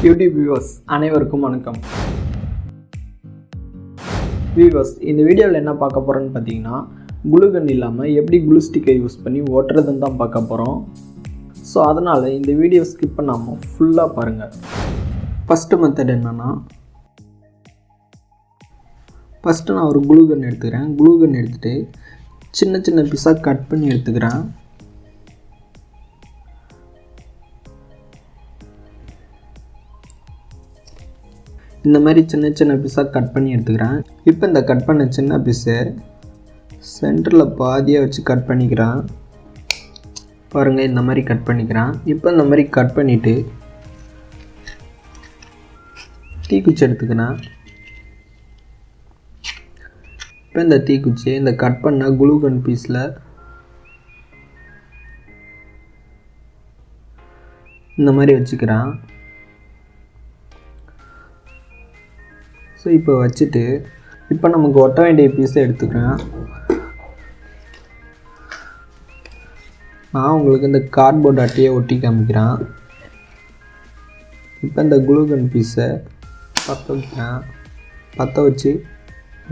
YouTube viewers அனைவருக்கும் வணக்கம். Viewers, இந்த வீடியோவில் என்ன பார்க்க போகிறோன்னு பார்த்தீங்கன்னா, குளுகன் இல்லாமல் எப்படி குளு ஸ்டிக்கை யூஸ் பண்ணி ஓட்டுறதுன்னு தான் பார்க்க போகிறோம். ஸோ அதனால் இந்த வீடியோ ஸ்கிப் பண்ணாமல் ஃபுல்லாக பாருங்கள். ஃபஸ்ட்டு மெத்தட் என்னென்னா, ஃபஸ்ட்டு நான் ஒரு குளுகன் எடுத்துக்கிறேன். குளுகன் எடுத்துகிட்டு சின்ன சின்ன பீஸாக கட் பண்ணி எடுத்துக்கிறேன். இந்த மாதிரி சின்ன சின்ன பீஸாக கட் பண்ணி எடுத்துக்கிறேன். இப்போ இந்த கட் பண்ண சின்ன பீஸை சென்டரில் பாதியாக வச்சு கட் பண்ணிக்கிறேன். பாருங்கள், இந்த மாதிரி கட் பண்ணிக்கிறேன். இப்போ இந்த மாதிரி கட் பண்ணிவிட்டு தீக்குச்சி எடுத்துக்கிறேன். இப்போ இந்த தீக்குச்சியை இந்த கட் பண்ண குளுகன் பீஸில் இந்த மாதிரி வச்சுக்கிறேன். ஸோ இப்போ வச்சுட்டு இப்போ நமக்கு ஒட்ட வேண்டிய பீஸை எடுத்துக்கிறேன். நான் உங்களுக்கு இந்த கார்ட்போர்ட் அட்டையை ஒட்டி காமிக்கிறேன். இப்போ இந்த குளுகன் பீஸை பற்ற வைக்கிறேன். பற்ற வச்சு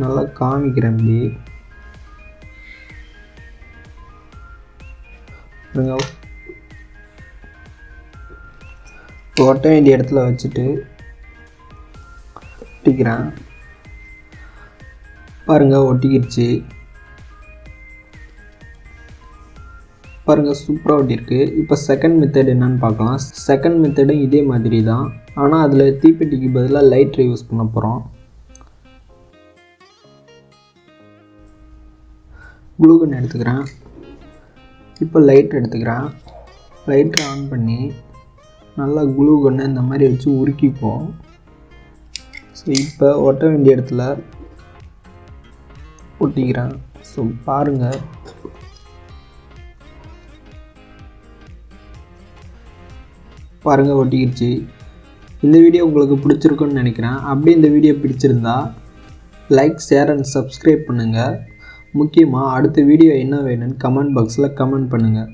நல்லா காமிக்கிறேன். இப்படி ஒட்ட வேண்டிய இடத்துல வச்சுட்டு ஒட்டிக்கிறேன். பாருங்கள், ஒட்டிக்கிடுச்சு. பாருங்கள், சூப்பராக ஒட்டியிருக்கு. இப்போ செகண்ட் மெத்தட் என்னன்னு பார்க்கலாம். செகண்ட் மெத்தடும் இதே மாதிரி தான், ஆனால் அதில் தீப்பெட்டிக்கு பதிலாக லைட்ரு யூஸ் பண்ண போகிறோம். குளுகன் எடுத்துக்கிறேன். இப்போ லைட் எடுத்துக்கிறேன். லைட்ரு ஆன் பண்ணி நல்லா குளுகனை இந்த மாதிரி வச்சு உருக்கிப்போம். ஸோ இப்போ ஒட்ட வேண்டிய இடத்துல ஒட்டிக்கிறேன். ஸோ பாருங்கள், ஒட்டிக்கிடுச்சு. இந்த வீடியோ உங்களுக்கு பிடிச்சிருக்குன்னு நினைக்கிறேன். அப்படியே இந்த வீடியோ பிடிச்சிருந்தா லைக், ஷேர் அண்ட் சப்ஸ்கிரைப் பண்ணுங்கள். முக்கியமாக அடுத்த வீடியோ என்ன வேணும்னு கமெண்ட் பாக்ஸில் கமெண்ட் பண்ணுங்கள்.